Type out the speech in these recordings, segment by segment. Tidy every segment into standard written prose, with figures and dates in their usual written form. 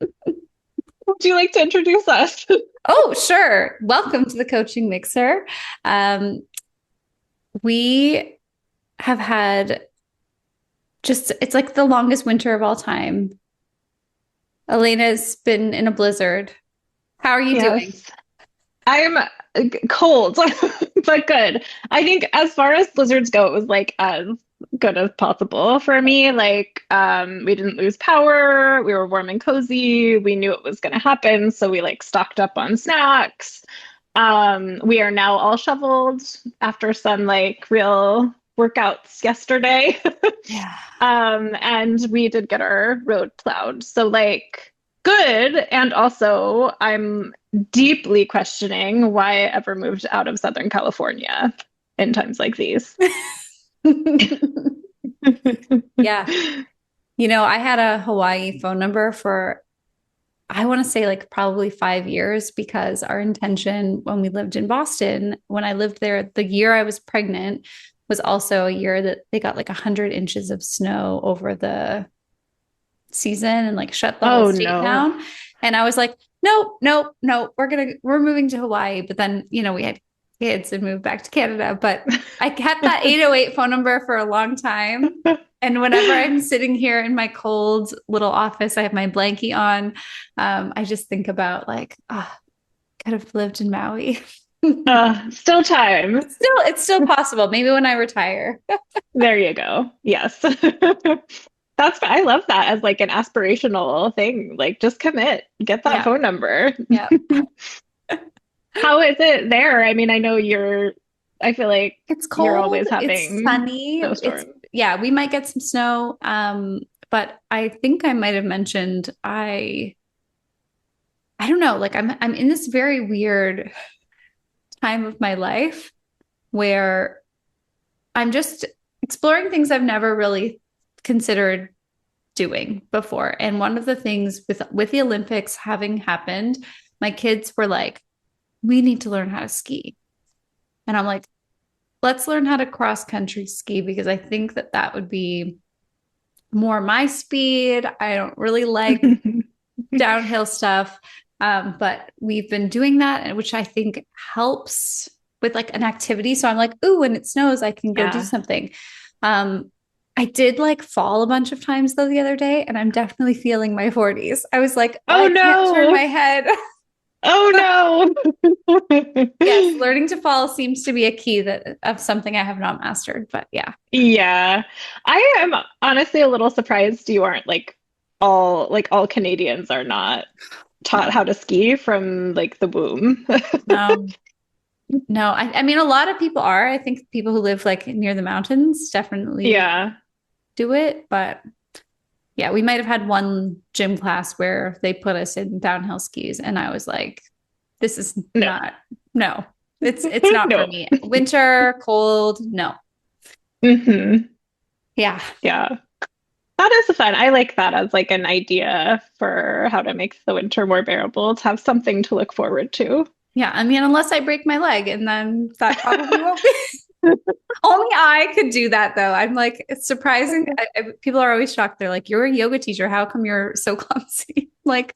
Would you like to introduce us? Oh, sure. Welcome to the Coaching Mixer. Um, we have had it's like the longest winter of all time. Elena's been in a blizzard. How are you doing? Yes. I'm cold, but good. I think as far as blizzards go, it was like as good as possible for me. Like, we didn't lose power. We were warm and cozy. We knew it was going to happen, so we like stocked up on snacks. We are now all shoveled after some like real workouts yesterday. Yeah. And we did get our road plowed. So like good. And also I'm deeply questioning why I ever moved out of Southern California in times like these. Yeah. I had a Hawaii phone number for, I want to say like probably 5 years because our intention when we lived in Boston, when I lived there, the year I was pregnant was also a year that they got like 100 inches of snow over the season and like shut the whole Oh state no. down. And I was like, nope, nope, nope, we're moving to Hawaii. But then, we had kids and moved back to Canada. But I kept that 808 phone number for a long time. And whenever I'm sitting here in my cold little office, I have my blankie on. I just think about like, could have lived in Maui. Still time. It's still possible. Maybe when I retire. There you go. Yes. I love that as like an aspirational thing. Like just commit, get that Yeah. phone number. Yeah. How is it there? I mean, I feel like It's you're cold, always it's having sunny. It's snowstorms. Yeah, we might get some snow. But I think I might have mentioned I don't know, like I'm in this very weird time of my life where I'm just exploring things I've never really considered doing before. And one of the things with the Olympics having happened, my kids were like, we need to learn how to ski. And I'm like, let's learn how to cross country ski because I think that that would be more my speed. I don't really like downhill stuff. But we've been doing that, which I think helps with like an activity. So I'm like, ooh, when it snows, I can go do Yeah. something. Um, I did like fall a bunch of times though the other day, and I'm definitely feeling my 40s. I was like, oh, Oh I can't turn my no. head. Oh no. Yes, learning to fall seems to be a key that of something I have not mastered. But yeah. Yeah. I am honestly a little surprised you aren't all Canadians are not taught No, how to ski from like the womb. no, no. I mean, a lot of people are. I think people who live like near the mountains definitely Yeah. do it. But yeah, we might have had one gym class where they put us in downhill skis, and I was like, this is No. not, no, it's not for No. me. Winter, cold, no. Hmm. Yeah. Yeah. That is fun. I like that as like an idea for how to make the winter more bearable, to have something to look forward to. Yeah. I mean, unless I break my leg, and then that probably won't be. Only I could do that though. I'm like, it's surprising. People are always shocked. They're like, you're a yoga teacher. How come you're so clumsy? Like,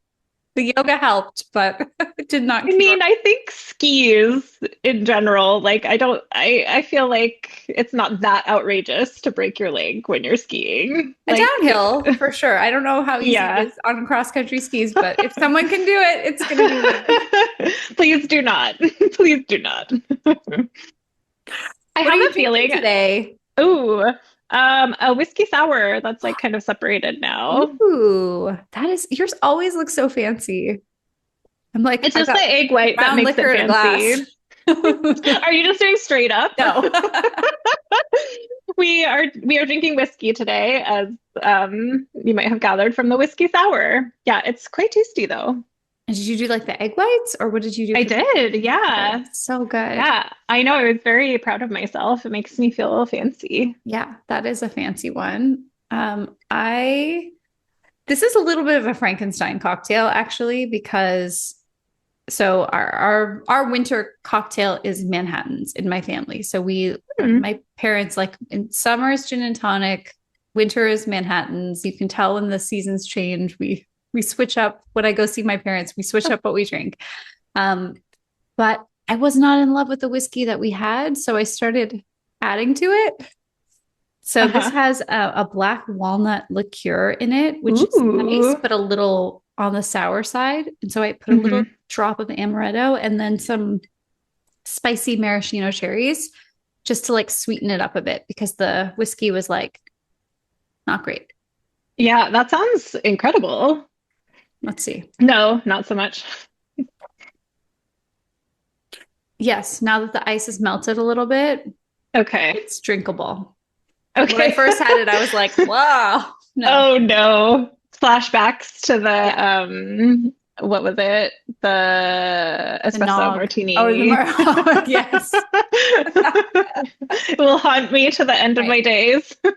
the yoga helped, but it did not I cure. mean, I think skis in general, like I feel like it's not that outrageous to break your leg when you're skiing. A Like, downhill for sure. I don't know how easy it yeah. is on cross country skis, but if someone can do it, it's going to be me. Please do not. Please do not. I What are have you a drinking feeling, today? ooh, a whiskey sour that's like kind of separated now. Ooh, yours always looks so fancy. I'm like, It's I've just the got egg white that brown makes it liquor in a glass. fancy. Are you just doing straight up? No. We are drinking whiskey today, as you might have gathered from the whiskey sour. Yeah, it's quite tasty though. And did you do like the egg whites or what did you do I for the did, oh, yeah. so good. Yeah. I know I was very proud of myself. It makes me feel fancy. Yeah, that is a fancy one. I This is a little bit of a Frankenstein cocktail actually because so our winter cocktail is Manhattans in my family. So Hmm. my parents like in summer is gin and tonic, winter is Manhattans. You can tell when the seasons change. We We switch up when I go see my parents, we switch up what we drink. Um, but I was not in love with the whiskey that we had, so I started adding to it. So this Uh-huh. has a black walnut liqueur in it, which is nice, Ooh. but a little on the sour side. And so I put a little Hmm. drop of amaretto and then some spicy maraschino cherries just to like sweeten it up a bit because the whiskey was like not great. Yeah, that sounds incredible. Let's see. No, not so much. Yes, now that the ice has melted a little bit, Okay. it's drinkable. When I Okay. first had it, I was like, wow, no. Oh no. Flashbacks to the Yeah, what was it? The the espresso nog. Oh, the martini. yes. It will haunt me to the end of Right. my days. The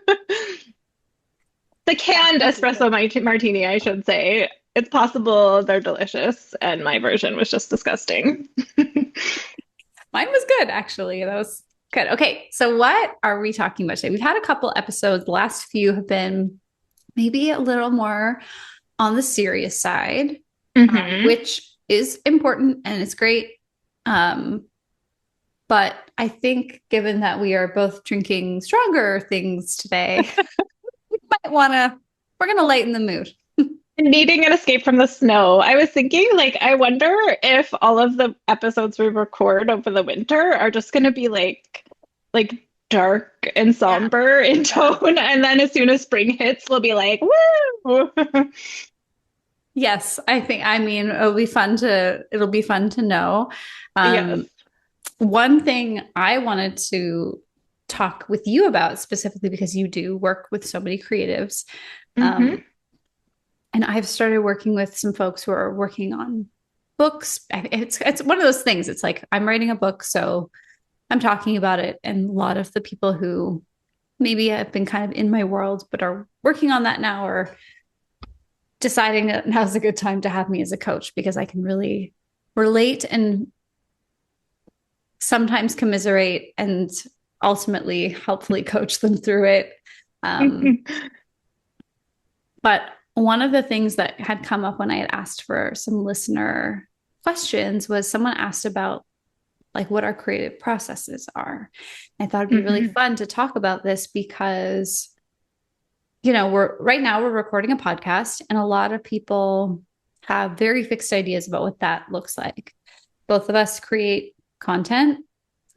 Yeah, canned that's espresso good. martini, I should say. It's possible they're delicious, and my version was just disgusting. Mine was good, actually. That was good. Okay, so what are we talking about today? We've had a couple episodes. The last few have been maybe a little more on the serious side, Hmm. which is important and it's great. Um, but I think given that we are both drinking stronger things today, we might want to, we're going to lighten the mood. Needing an escape from the snow. I was thinking, like, I wonder if all of the episodes we record over the winter are just going to be like dark and Yeah. somber in Yeah. tone, and then as soon as spring hits, we'll be like, woo! Yes, I think, I mean, it'll be fun to know. Yes. Um, One thing I wanted to talk with you about specifically because you do work with so many creatives. Hmm. Um, and I've started working with some folks who are working on books. It's one of those things. It's like I'm writing a book, so I'm talking about it. And a lot of the people who maybe have been kind of in my world but are working on that now are deciding that now's a good time to have me as a coach because I can really relate and sometimes commiserate and ultimately helpfully coach them through it. Um, but one of the things that had come up when I had asked for some listener questions was someone asked about like what our creative processes are. I thought it'd be really Hmm. fun to talk about this because we're right now we're recording a podcast and a lot of people have very fixed ideas about what that looks like. Both of us create content.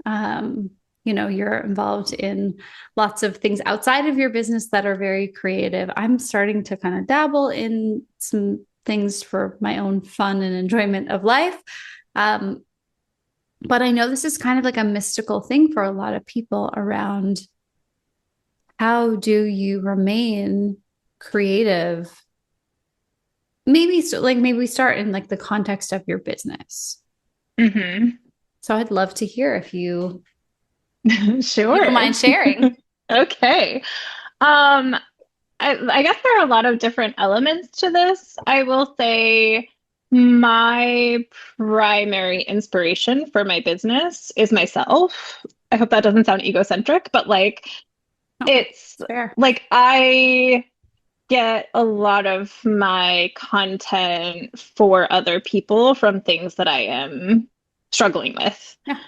um, you're involved in lots of things outside of your business that are very creative. I'm starting to kind of dabble in some things for my own fun and enjoyment of life. um, but I know this is kind of like a mystical thing for a lot of people around how do you remain creative, maybe so like maybe we start in like the context of your business. Hmm. So I'd love to hear if you don't Sure. mind sharing. Okay. Um, I guess there are a lot of different elements to this. I will say my primary inspiration for my business is myself. I hope that doesn't sound egocentric, but like Oh, it's it's fair. like I get a lot of my content for other people from things that I am struggling with. Yeah.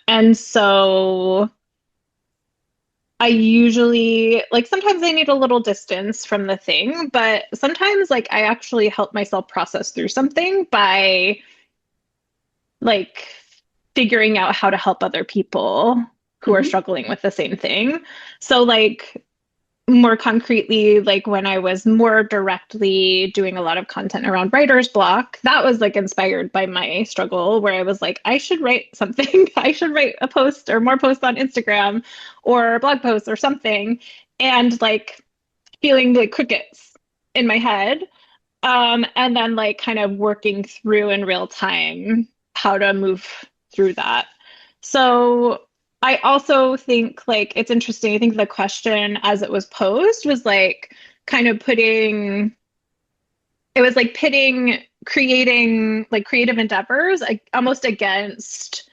And so I usually like sometimes I need a little distance from the thing, but sometimes like I actually help myself process through something by like figuring out how to help other people who are Mhm. struggling with the same thing. So like more concretely, like when I was more directly doing a lot of content around writer's block, that was like inspired by my struggle where I was like, I should write something. I should write a post or more posts on Instagram or blog posts or something. And like feeling like crickets in my head. And then like kind of working through in real time how to move through that. So I also think like it's interesting. I think the question as it was posed was like kind of putting it was like pitting creating like creative endeavors like almost against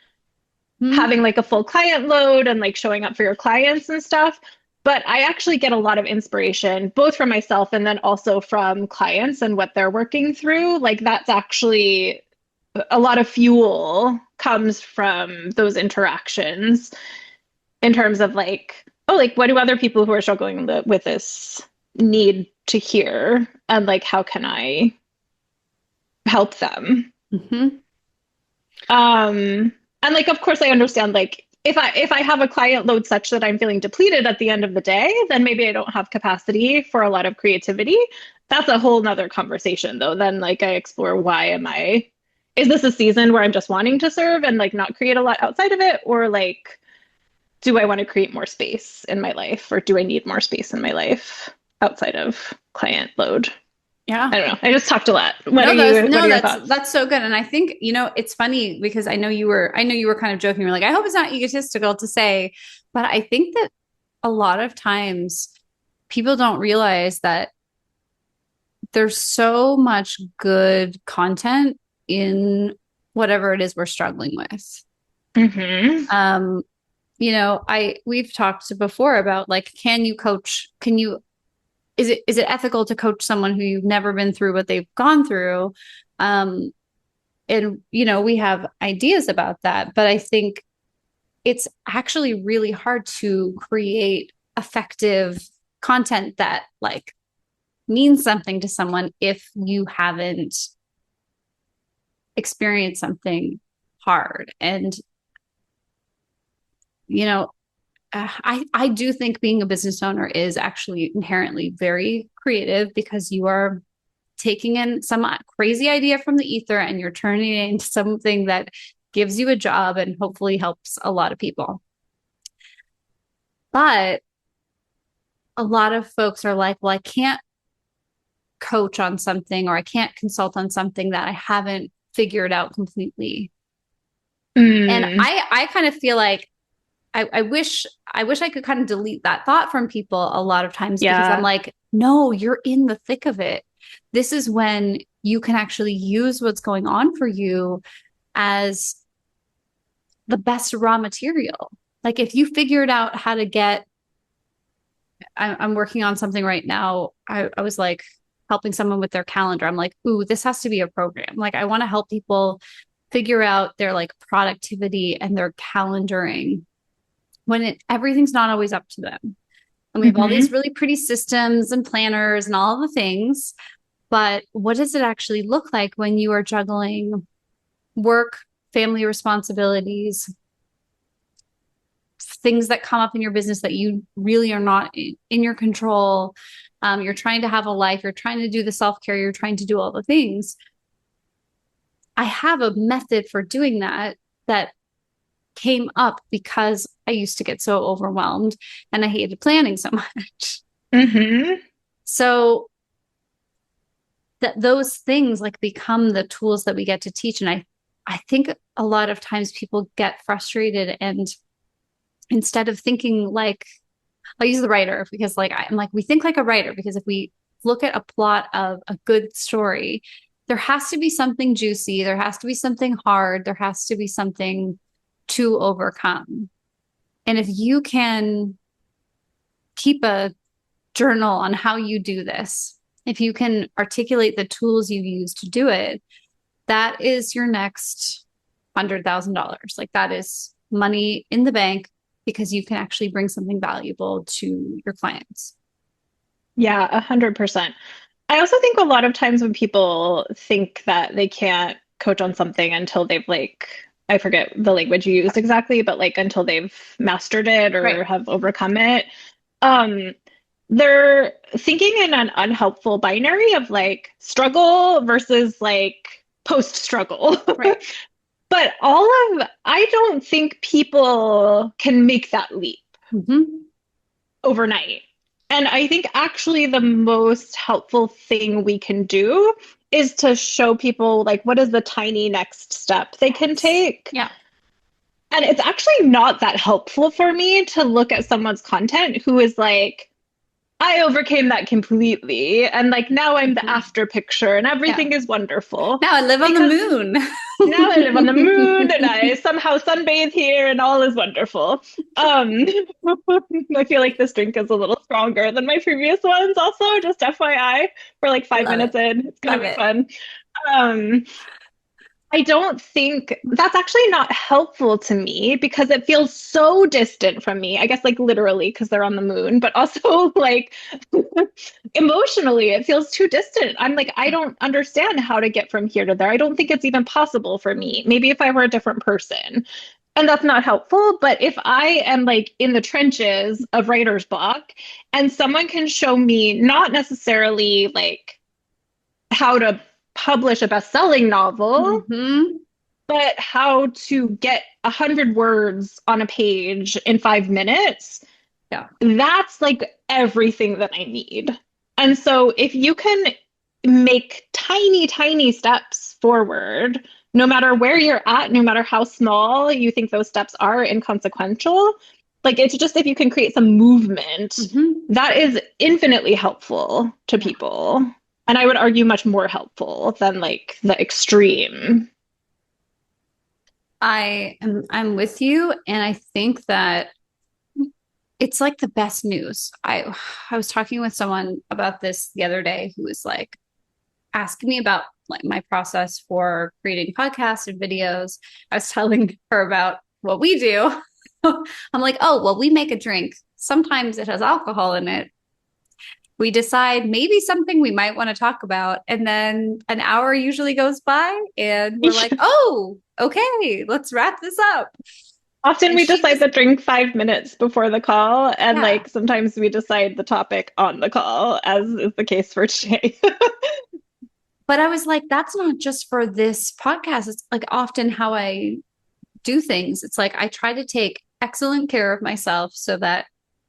Mhm. having like a full client load and like showing up for your clients and stuff But I actually get a lot of inspiration, both from myself and then also from clients and what they're working through. Like that's actually a lot of fuel comes from those interactions in terms of like, oh, like what do other people who are struggling with this need to hear? And like, how can I help them? Mm-hmm. And like, of course, I understand like if I have a client load such that I'm feeling depleted at the end of the day, then maybe I don't have capacity for a lot of creativity. That's a whole nother conversation though. Then like I explore why am I is this a season where I'm just wanting to serve and like not create a lot outside of it? Or like do I want to create more space in my life? Or do I need more space in my life outside of client load? Yeah. I don't know. I just talked a lot. No, What no, are your thoughts? that's so good. And I think, it's funny because I know you were kind of joking. You're like, I hope it's not egotistical to say, but I think that a lot of times people don't realize that there's so much good content in whatever it is we're struggling with. Mm-hmm. Um, we've talked before about like, is it ethical to coach someone who you've never been through what they've gone through? Um, and we have ideas about that, but I think it's actually really hard to create effective content that like means something to someone if you haven't experienced something hard. And you know I do think being a business owner is actually inherently very creative because you are taking in some crazy idea from the ether and you're turning it into something that gives you a job and hopefully helps a lot of people. But a lot of folks are like, well, I can't coach on something or I can't consult on something that I haven't figured out completely. And Mm, I kind of feel like I wish I could kind of delete that thought from people a lot of times because I'm yeah. like, no, you're in the thick of it. This is when you can actually use what's going on for you as the best raw material. Like if you figured out how to I'm working on something right now. I was like helping someone with their calendar. I'm like, ooh, this has to be a program. Like I want to help people figure out their like productivity and their calendaring when everything's not always up to them. And we have all these Mm-hmm. really pretty systems and planners and all the things. But what does it actually look like when you are juggling work, family responsibilities, things that come up in your business that you really are not in your control? You're trying to have a life, you're trying to do the self care, you're trying to do all the things. I have a method for doing that came up because I used to get so overwhelmed and I hated planning so much. Mm-hmm. So that those things like become the tools that we get to teach. And I think a lot of times people get frustrated and instead of thinking like, I'll use the writer because like I'm like, we think like a writer because if we look at a plot of a good story, there has to be something juicy, there has to be something hard, there has to be something to overcome. And if you can keep a journal on how you do this, if you can articulate the tools you use to do it, that is your next $100,000. Like that is money in the bank because you can actually bring something valuable to your clients. Yeah, 100%. I also think a lot of times when people think that they can't coach on something until they've like, I forget the language you used exactly, but like until they've mastered it Right. or have overcome it, um, they're thinking in an unhelpful binary of like struggle versus like post struggle. Right. But I don't think people can make that leap Mm-hmm. overnight. And I think actually the most helpful thing we can do is to show people like what is the tiny next step they can Yes. take. Yeah. And it's actually not that helpful for me to look at someone's content who is like I overcame that completely. And like now I'm the Mhm. after picture and Yeah. everything is wonderful Now I live on the because moon. now I live on the moon and I somehow sunbathe here and all is wonderful. Um, I feel like this drink is a little stronger than my previous ones, also, just FYI. We're like I five love it. minutes in. It's gonna Love be it. fun. Um, I don't think that's actually not helpful to me because it feels so distant from me. I guess like literally because they're on the moon, but also like emotionally, it feels too distant. I'm like, I don't understand how to get from here to there. I don't think it's even possible for me. Maybe if I were a different person. And that's not helpful. But if I am like in the trenches of writer's block and someone can show me not necessarily like how to publish a best-selling novel, Hmm. but how to get 100 words on a page in 5 minutes, Yeah. that's like everything that I need. And so if you can make tiny, tiny steps forward, no matter where you're at, no matter how small you think those steps are inconsequential, like it's just if you can create some movement, Hmm. that is infinitely helpful to Yeah. people. And I would argue much more helpful than like the extreme. I'm with you, and I think that it's like the best news. I was talking with someone about this the other day who was like asking me about like my process for creating podcasts and videos. I was telling her about what we do. I'm like, oh, well, we make a drink. Sometimes it has alcohol in it. We decide maybe something we might want to talk about. And then an hour usually goes by and we're like, oh, okay, let's wrap this up. Often And we she decide was, the drink 5 minutes before the call, and yeah. like sometimes we decide the topic on the call, as is the case for today. But I was like, that's not just for this podcast. It's like often how I do things. It's like I try to take excellent care of myself so that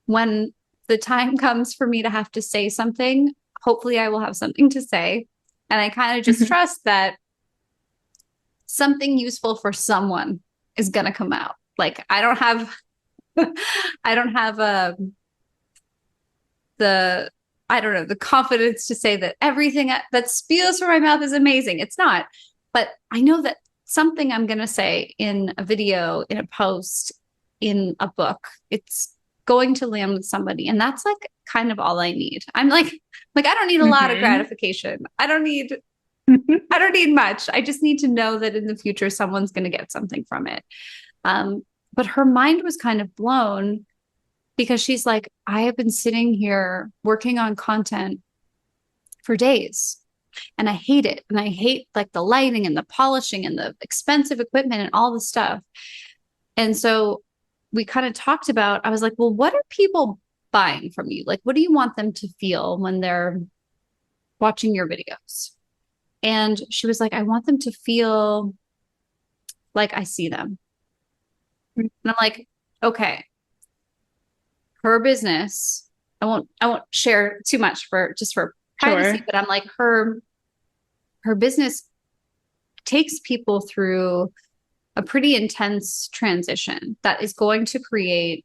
when the time comes for me to have to say something, hopefully I will have something to say. And I kind of just trust that something useful for someone is going to come out. Like I don't have I don't have the I don't know, the confidence to say that everything that spews from my mouth is amazing. It's not. But I know that something I'm going to say in a video, in a post, in a book, it's going to land with somebody. And that's like kind of all I need. I'm like I don't need a lot of Hmm. gratification. I don't need much. I just need to know that in the future someone's going to get something from it. But her mind was kind of blown because she's like, I have been sitting here working on content for days and I hate it. And I hate like the lighting and the polishing and the expensive equipment and all the stuff. And so we kind of talked about, I was like, well, what are people buying from you? Like, what do you want them to feel when they're watching your videos? And she was like, I want them to feel like I see them. And I'm like, okay, her business, I won't share too much for just for privacy, Sure. but I'm like her business takes people through a pretty intense transition that is going to create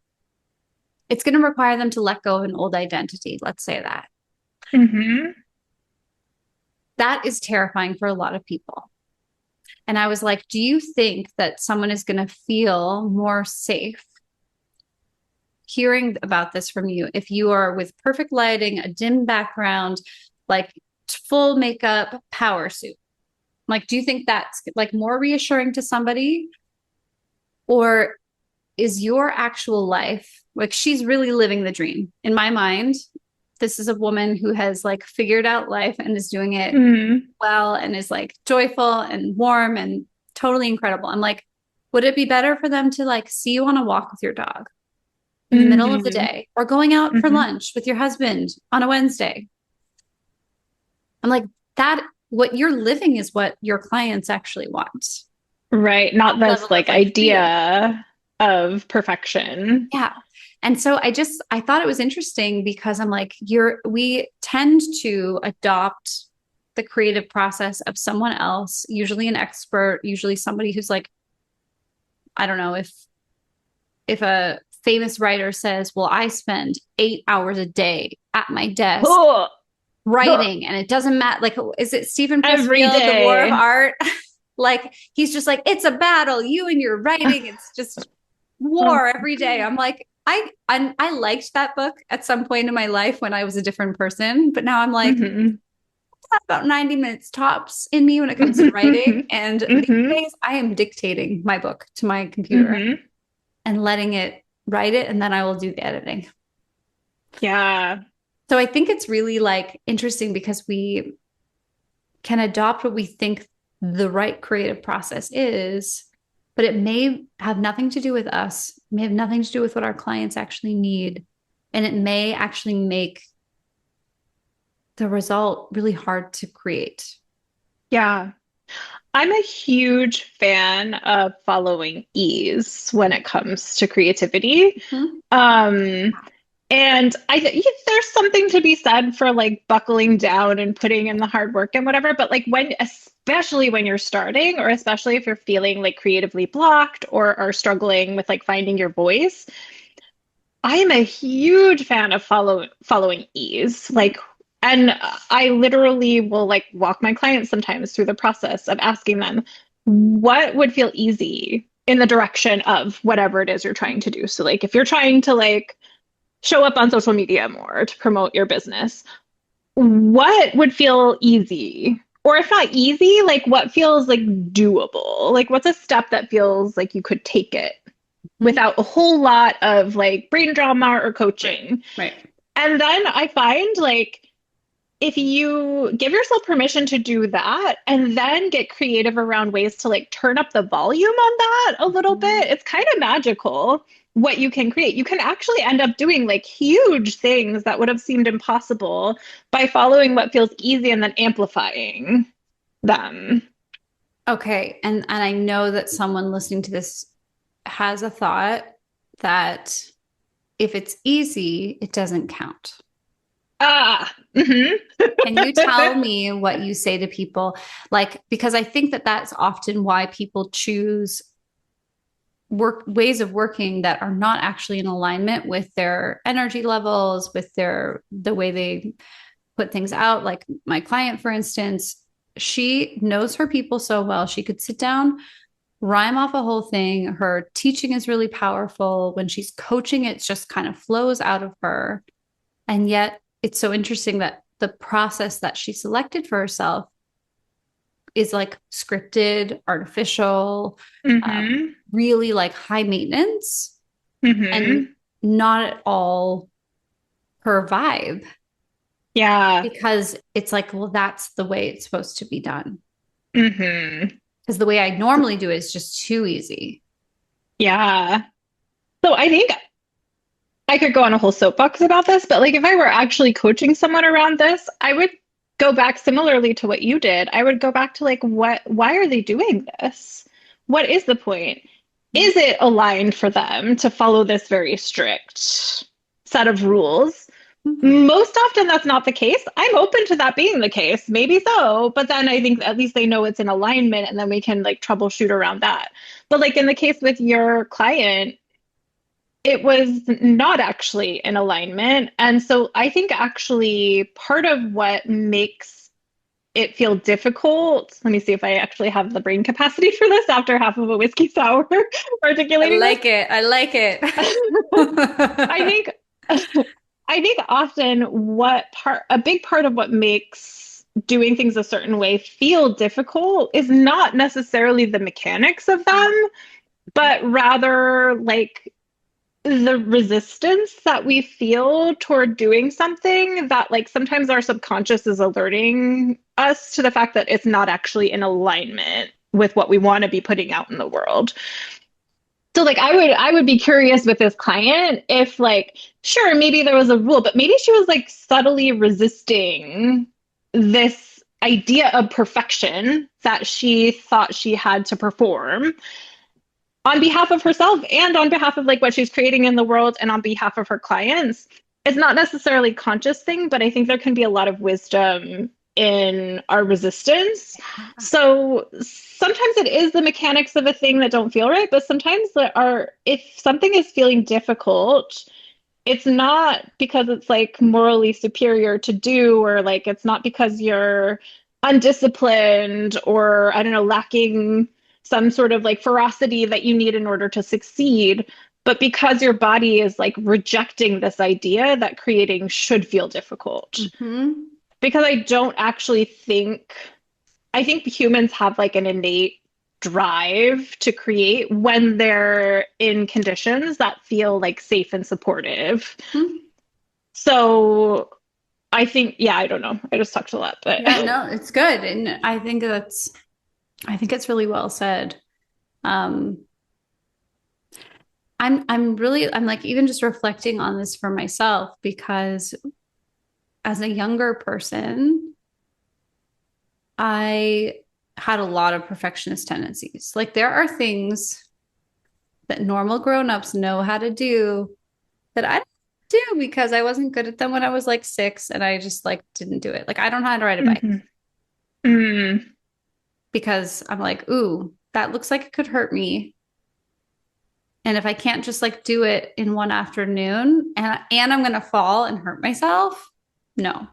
it's going to require them to let go of an old identity, let's say that. Hmm. That is terrifying for a lot of people. And I was like, do you think that someone is going to feel more safe hearing about this from you if you are with perfect lighting, a dim background, like full makeup, power suit? Like, do you think that's like more reassuring to somebody? Or is your actual life like she's really living the dream? In my mind, this is a woman who has like figured out life and is doing it Mm. well and is like joyful and warm and totally incredible. I'm like, would it be better for them to like see you on a walk with your dog in the middle of the Hmm. day or going out for Hmm. lunch with your husband on a Wednesday? I'm like, that what you're living is what your clients actually want. Right. Not That this level of like like freedom. idea of perfection. Yeah. And so I thought it was interesting because I'm like, we tend to adopt the creative process of someone else, usually an expert, usually somebody who's like, I don't know, if a famous writer says, well, I spend 8 hours a day at my desk Oh, writing, and it doesn't matter. Like, is it Stephen every Pressfield, The War of day. Art? Like, he's just like, it's a battle, you and your writing. It's just war every day. I'm like, I liked that book at some point in my life when I was a different person, but now I'm like, Mhm. about 90 minutes tops in me when it comes to writing. And these Mhm. days, I am dictating my book to my computer Mhm. and letting it write it, and then I will do the editing. Yeah. So I think it's really like interesting because we can adopt what we think the right creative process is, but it may have nothing to do with us, it may have nothing to do with what our clients actually need. And it may actually make the result really hard to create. Yeah. I'm a huge fan of following ease when it comes to creativity. Mhm. Um, and I think there's something to be said for like buckling down and putting in the hard work and whatever. But like especially when you're starting, or especially if you're feeling like creatively blocked or are struggling with like finding your voice, I am a huge fan of following ease. Like, and I literally will like walk my clients sometimes through the process of asking them what would feel easy in the direction of whatever it is you're trying to do. So like if you're trying to like show up on social media more to promote your business, what would feel easy? Or if not easy, like what feels like doable? Like what's a step that feels like you could take it without a whole lot of like brain drama or Right. coaching. Right. And then I find like if you give yourself permission to do that and then get creative around ways to like turn up the volume on that a little bit, it's kind of magical what you can create. You can actually end up doing like huge things that would have seemed impossible by following what feels easy and then amplifying them. Okay. And I know that someone listening to this has a thought that if it's easy, it doesn't count. Ah, mhm. Can you tell me what you say to people? Like, because I think that that's often why people choose work ways of working that are not actually in alignment with their energy levels, with the way they put things out. Like my client, for instance, she knows her people so well. She could sit down, rhyme off a whole thing. Her teaching is really powerful. When she's coaching, it just kind of flows out of her. And yet it's so interesting that the process that she selected for herself is like scripted, artificial, Mhm. really like high maintenance and Mhm. not at all her vibe, Yeah. because it's like, well, that's the way it's supposed to be done. Mhm. Because the way I normally do it is just too easy. Yeah. So I think I could go on a whole soapbox about this, but like if I were actually coaching someone around this, I would go back similarly to what you did. I would go back to like why are they doing this? What is the point? Is it aligned for them to follow this very strict set of rules? Mhm. Most often that's not the case. I'm open to that being the case, maybe so, but then I think at least they know it's in alignment and then we can like troubleshoot around that. But like in the case with your client, it was not actually in alignment. And so I think actually part of what makes it feel difficult, let me see if I actually have the brain capacity for this after half of a whiskey sour I articulating this. like it. I like it. I think I think often a big part of what makes doing things a certain way feel difficult is not necessarily the mechanics of them, but rather like the resistance that we feel toward doing something that like sometimes our subconscious is alerting us to the fact that it's not actually in alignment with what we want to be putting out in the world. So like I would be curious with this client if like sure maybe there was a rule but maybe she was like subtly resisting this idea of perfection that she thought she had to perform on behalf of herself and on behalf of like what she's creating in the world and on behalf of her clients. It's not necessarily a conscious thing, but I think there can be a lot of wisdom in our resistance. So sometimes it is the mechanics of a thing that don't feel right, but sometimes if something is feeling difficult, it's not because it's like morally superior to do, or like it's not because you're undisciplined or I don't know, lacking some sort of like ferocity that you need in order to succeed, but because your body is like rejecting this idea that creating should feel difficult. Mm-hmm. Because I don't actually think, I think humans have like an innate drive to create when they're in conditions that feel like safe and supportive. Mm-hmm. So I think, yeah, I don't know. I just talked a lot, but Yeah, no, it's good. And I think it's really well said. Um, I'm like even just reflecting on this for myself because as a younger person, I had a lot of perfectionist tendencies. Like there are things that normal grown-ups know how to do that I don't do because I wasn't good at them when I was like 6 and I just like didn't do it. Like I don't know how to ride a bike Mhm. Mm. because I'm like, ooh, that looks like it could hurt me. And if I can't just like do it in one afternoon and I'm gonna fall and hurt myself, no.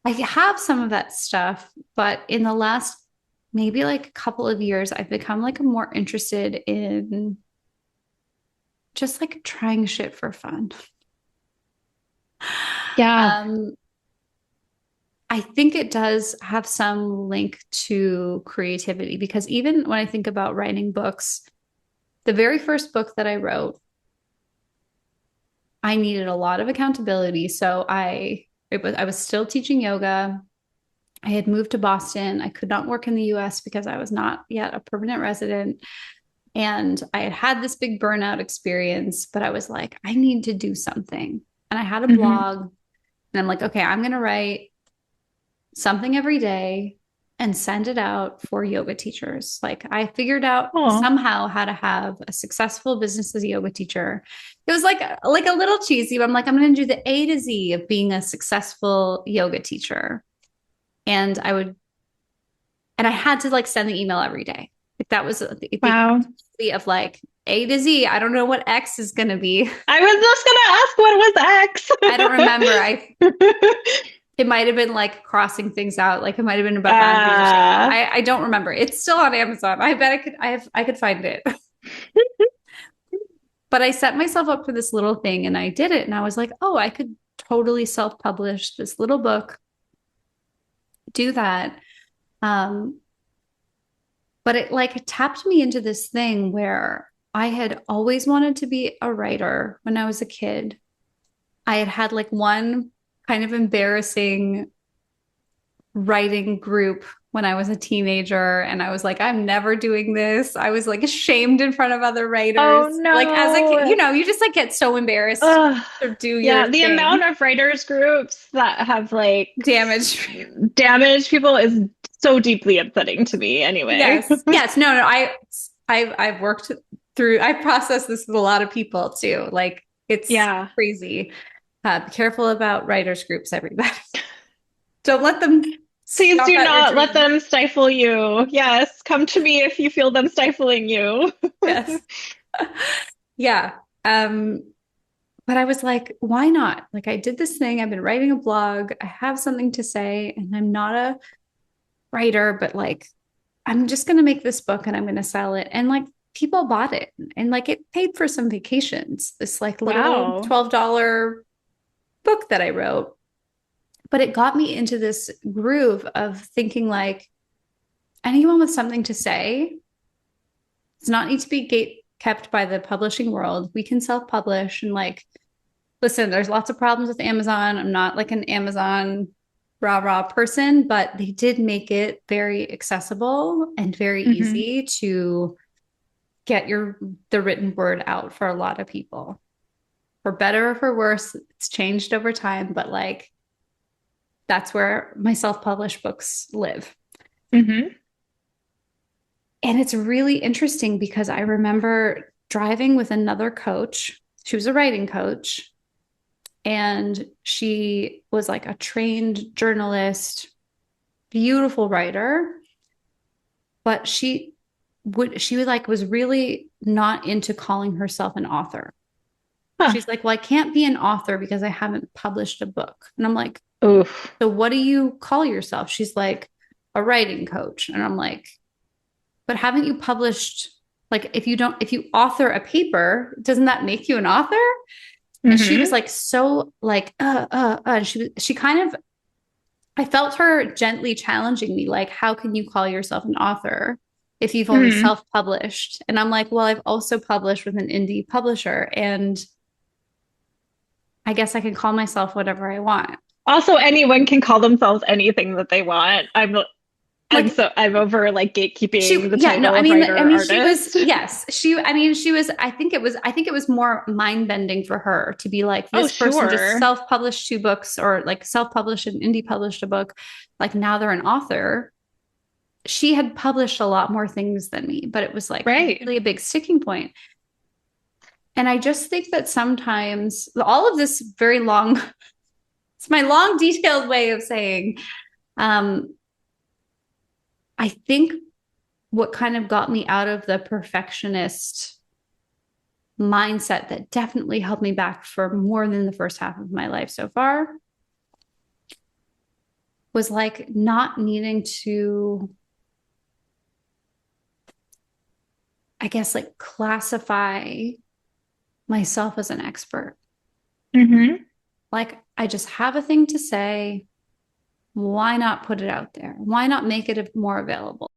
I have some of that stuff, but in the last maybe like a couple of years, I've become like more interested in just like trying shit for fun. Yeah. Um, I think it does have some link to creativity because even when I think about writing books, the very first book that I wrote, I needed a lot of accountability. So I was still teaching yoga. I had moved to Boston. I could not work in the US because I was not yet a permanent resident. And I had had this big burnout experience, but I was like, I need to do something. And I had a Hmm. blog, and I'm like, okay, I'm going to write something every day and send it out for yoga teachers. Like I figured out Oh, somehow how to have a successful business as a yoga teacher. It was like a little cheesy, but I'm like, I'm going to do the A to Z of being a successful yoga teacher. And I had to like send the email every day. Like that was the wow. of like A to Z. I don't know what X is going to be. I was just gonna ask I don't remember. what was X? It might have been like crossing things out. Like it might have been about boundaries or something. uh, I don't remember. It's still on Amazon. I bet I could find it. But I set myself up for this little thing and I did it. And I was like, oh, I could totally self-publish this little book, do that. Um, but it like tapped me into this thing where I had always wanted to be a writer when I was a kid. I had had like one kind of embarrassing writing group when I was a teenager. And I was like, I'm never doing this. I was like ashamed in front of other writers. oh Like as a kid, no. you know, you just like get so embarrassed Ugh. to do Yeah, your the amount thing. of writers groups that have like Damage. damaged people is so deeply upsetting to me anyway. Yes. Yes. No, no. I've worked through, I processed this with a lot of people too. Like it's Yeah. crazy. Be careful about writers groups, everybody. Don't let them Please stomp do out your not let dreams. them stifle you. Yes, come to me if you feel them stifling you. Yes. Yeah. But I was like, why not? Like I did this thing. I've been writing a blog. I have something to say, and I'm not a writer, but like I'm just gonna make this book and I'm gonna sell it. And like people bought it and like it paid for some vacations, this like little Wow. $12 book that I wrote. But it got me into this groove of thinking like anyone with something to say does not need to be gate kept by the publishing world. We can self-publish and like listen, there's lots of problems with Amazon. I'm not like an Amazon rah person, but they did make it very accessible and very Hmm. easy to get the written word out for a lot of people. For better or for worse, it's changed over time, but like that's where my self-published books live. Hmm. And it's really interesting because I remember driving with another coach. She was a writing coach. And she was like a trained journalist, beautiful writer, but she would like was really not into calling herself an author. Huh. She's like, well, I can't be an author because I haven't published a book. And I'm like, Oof. so what do you call yourself? She's like, a writing coach. And I'm like, but haven't you published, like, if you author a paper, doesn't that make you an author? And she was Hmm. like, so like, and she kind of, I felt her gently challenging me, like, how can you call yourself an author if you've only Hmm. self-published? And I'm like, well, I've also published with an indie publisher, and I guess I can call myself whatever I want. Also, anyone can call themselves anything that they want. Like I'm over like gatekeeping the yeah, no, title of I writer mean, she was, artist. yes, I mean, she was, I think it was more mind bending for her to be like, Oh, this person just sure. self-published two books or like self-published and indie published a book. Like now they're an author. She had published a lot more things than me, but it was like Right. really a big sticking point. And I just think that sometimes all of this very long, it's my long, detailed way of saying, um, I think what kind of got me out of the perfectionist mindset that definitely held me back for more than the first half of my life so far was like not needing to, I guess, like classify myself as an expert. Hmm. Like, I just have a thing to say. Why not put it out there? Why not make it more available?